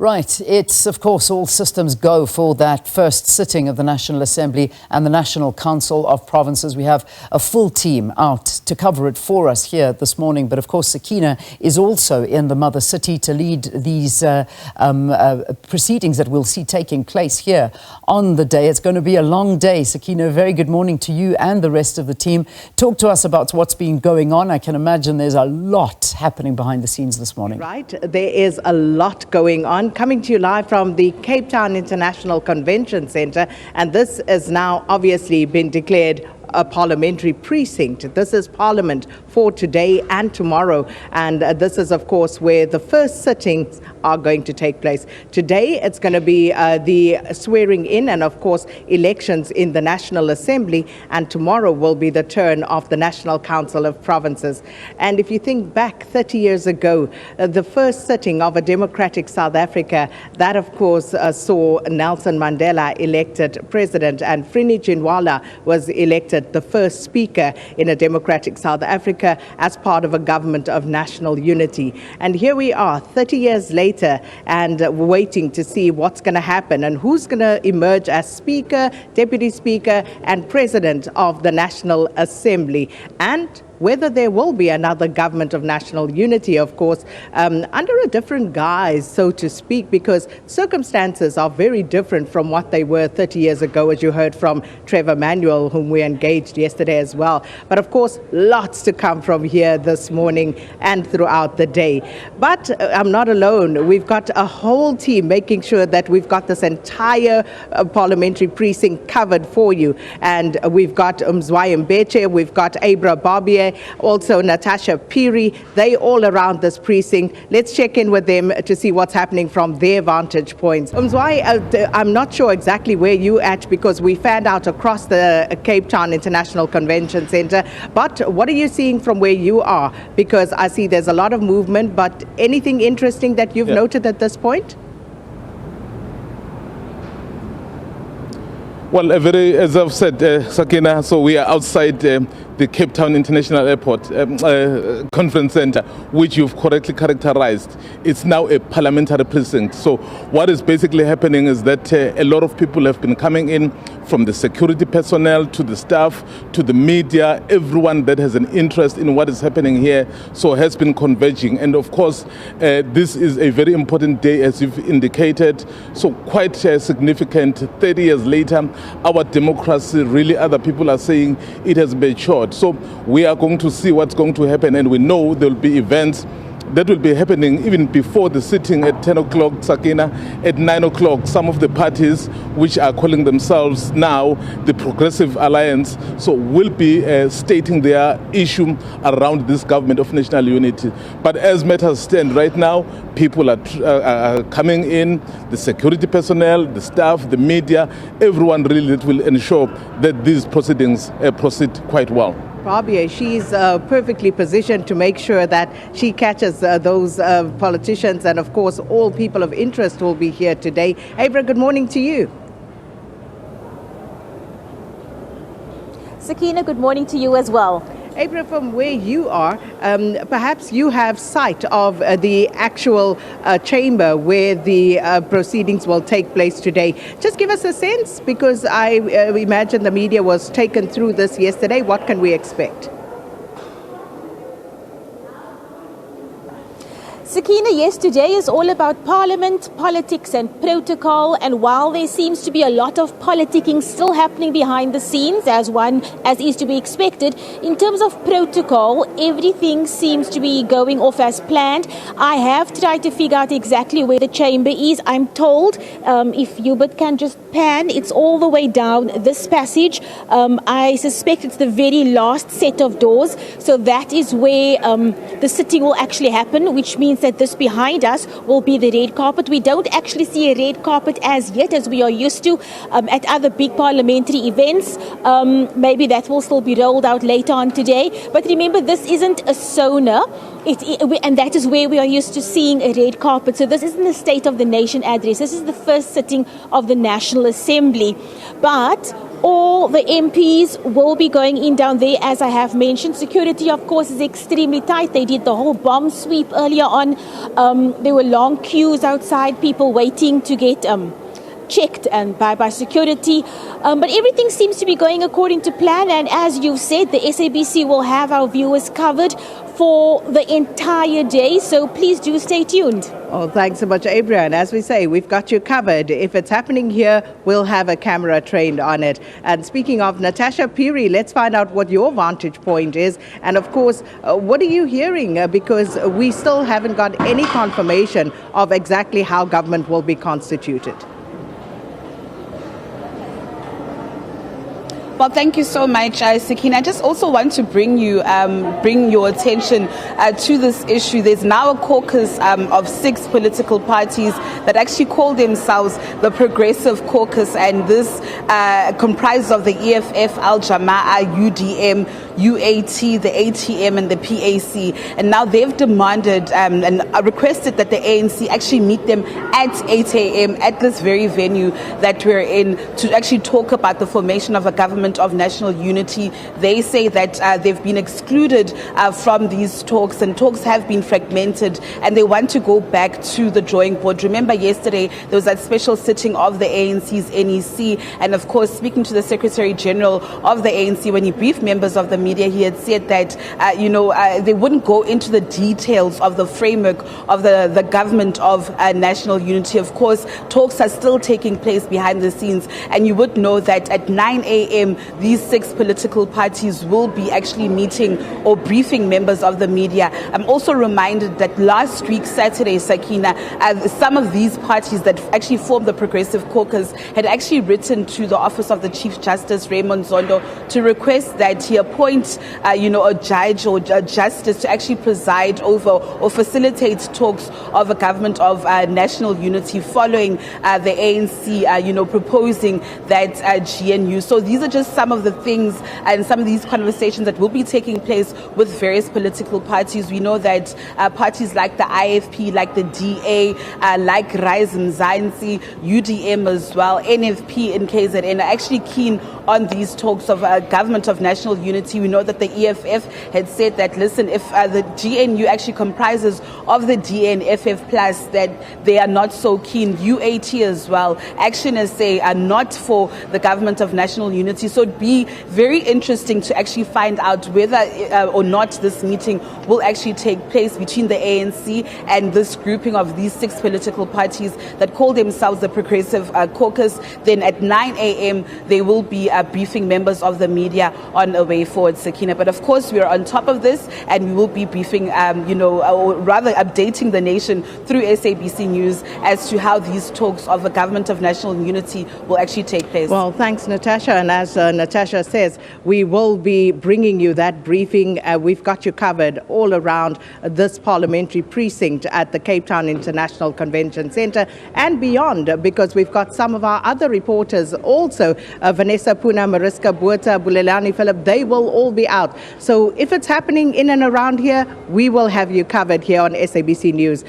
Right, it's of course all systems go for that first sitting of the National Assembly and the National Council of Provinces. We have a full team out to cover it for us here this morning, but of course Sakina is also in the mother city to lead these proceedings that we'll see taking place here on the day. It's going to be a long day. Sakina, a very good morning to you and the rest of the team. Talk to us about what's been going on. I can imagine there's a lot happening behind the scenes this morning. Right, there is a lot going on. Coming to you live from the Cape Town International Convention Centre, and this has now obviously been declared a parliamentary precinct. This is Parliament for today and tomorrow, and this is of course where the first sittings are going to take place. Today it's going to be the swearing in and of course elections in the National Assembly, and tomorrow will be the turn of the National Council of Provinces. And if you think back 30 years ago, the first sitting of a democratic South Africa, that of course saw Nelson Mandela elected president and Frini Chinwala was elected the first speaker in a democratic South Africa as part of a government of national unity. And here we are 30 years later and waiting to see what's going to happen and who's going to emerge as Speaker, Deputy Speaker and President of the National Assembly, and whether there will be another government of national unity, of course, under a different guise, so to speak, because circumstances are very different from what they were 30 years ago, as you heard from Trevor Manuel, whom we engaged yesterday as well. But of course, lots to come from here this morning and throughout the day. But I'm not alone. We've got a whole team making sure that we've got this entire parliamentary precinct covered for you. And we've got Mzwayi Mbeche, we've got Abra Barbier, also Natasha Piri, they all around this precinct. Let's check in with them to see what's happening from their vantage points. Mzwayi, I'm not sure exactly where you're at because we fanned out across the Cape Town International Convention Centre, but what are you seeing from where you are? Because I see there's a lot of movement, but anything interesting that you've noted at this point? Well, as I've said, Sakina, so we are outside the Cape Town International Airport Conference Centre, which you've correctly characterized. It's now a parliamentary precinct. So what is basically happening is that a lot of people have been coming in, from the security personnel to the staff to the media, everyone that has an interest in what is happening here, so has been converging. And of course, this is a very important day, as you've indicated, so quite significant. 30 years later, our democracy, really, other people are saying it has matured. So we are going to see what's going to happen, and we know there will be events that will be happening even before the sitting at 10 o'clock, Sakina. At 9 o'clock, some of the parties which are calling themselves now the Progressive Alliance, so will be stating their issue around this government of national unity. But as matters stand right now, people are coming in, the security personnel, the staff, the media, everyone really that will ensure that these proceedings proceed quite well. Barbier, she's perfectly positioned to make sure that she catches those politicians, and of course all people of interest will be here today. Abra, good morning to you. Sakina, good morning to you as well. Abra, from where you are, perhaps you have sight of the actual chamber where the proceedings will take place today. Just give us a sense, because I imagine the media was taken through this yesterday. What can we expect? Sakina, yes, today is all about Parliament, politics and protocol, and while there seems to be a lot of politicking still happening behind the scenes, as is to be expected, in terms of protocol, everything seems to be going off as planned. I have tried to figure out exactly where the chamber is. I'm told, if Hubert can just pan, it's all the way down this passage. I suspect it's the very last set of doors, so that is where the sitting will actually happen, which means that this behind us will be the red carpet. We don't actually see a red carpet as yet, as we are used to at other big parliamentary events. Maybe that will still be rolled out later on today. But remember, this isn't a sauna. And that is where we are used to seeing a red carpet. So this isn't the State of the Nation address. This is the first sitting of the National Assembly. But All the MPs will be going in down there, as I have mentioned. Security, of course, is extremely tight. They did the whole bomb sweep earlier on. There were long queues outside, people waiting to get checked and by security. But everything seems to be going according to plan. And as you've said, the SABC will have our viewers covered for the entire day. So please do stay tuned. Oh, thanks so much, Adrian. As we say, we've got you covered. If it's happening here, we'll have a camera trained on it. And speaking of Natasha Piri, let's find out what your vantage point is. And of course, what are you hearing? Because we still haven't got any confirmation of exactly how government will be constituted. Well, thank you so much, Sakina. I just also want to bring your attention to this issue. There's now a caucus of 6 political parties that actually call themselves the Progressive Caucus, and this comprises of the EFF, Al Jama'a, UDM, UAT, the ATM, and the PAC. And now they've demanded and requested that the ANC actually meet them at 8 a.m. at this very venue that we're in to actually talk about the formation of a government of national unity. They say that they've been excluded from these talks, and talks have been fragmented, and they want to go back to the drawing board. Remember, yesterday there was that special sitting of the ANC's NEC, and of course, speaking to the Secretary General of the ANC when he briefed members of the media, he had said that they wouldn't go into the details of the framework of the government of national unity. Of course, talks are still taking place behind the scenes, and you would know that at 9 a.m. these 6 political parties will be actually meeting or briefing members of the media. I'm also reminded that last week, Saturday, Sakina, some of these parties that actually formed the Progressive Caucus had actually written to the Office of the Chief Justice, Raymond Zondo, to request that he appoint a judge or a justice to actually preside over or facilitate talks of a government of national unity following the ANC proposing that GNU. So these are just some of the things and some of these conversations that will be taking place with various political parties. We know that parties like the IFP, like the DA, like Rise Mzansi, UDM as well, NFP in KZN are actually keen on these talks of a government of national unity. We know that the EFF had said that, listen, if the GNU actually comprises of the DNFF plus, that they are not so keen. UAT as well. Actioners say are not for the government of national unity. So it'd be very interesting to actually find out whether or not this meeting will actually take place between the ANC and this grouping of these 6 political parties that call themselves the Progressive Caucus. Then at 9 a.m. they will be briefing members of the media on a way forward, Sakina. But of course, we are on top of this, and we will be briefing, or rather updating the nation through SABC News as to how these talks of a government of national unity will actually take place. Well, thanks, Natasha. And as Natasha says, we will be bringing you that briefing. We've got you covered all around this parliamentary precinct at the Cape Town International Convention Centre and beyond, because we've got some of our other reporters also, Vanessa Puna, Mariska Buerta, Bulelani Philip, they will all be out. So if it's happening in and around here, we will have you covered here on SABC News.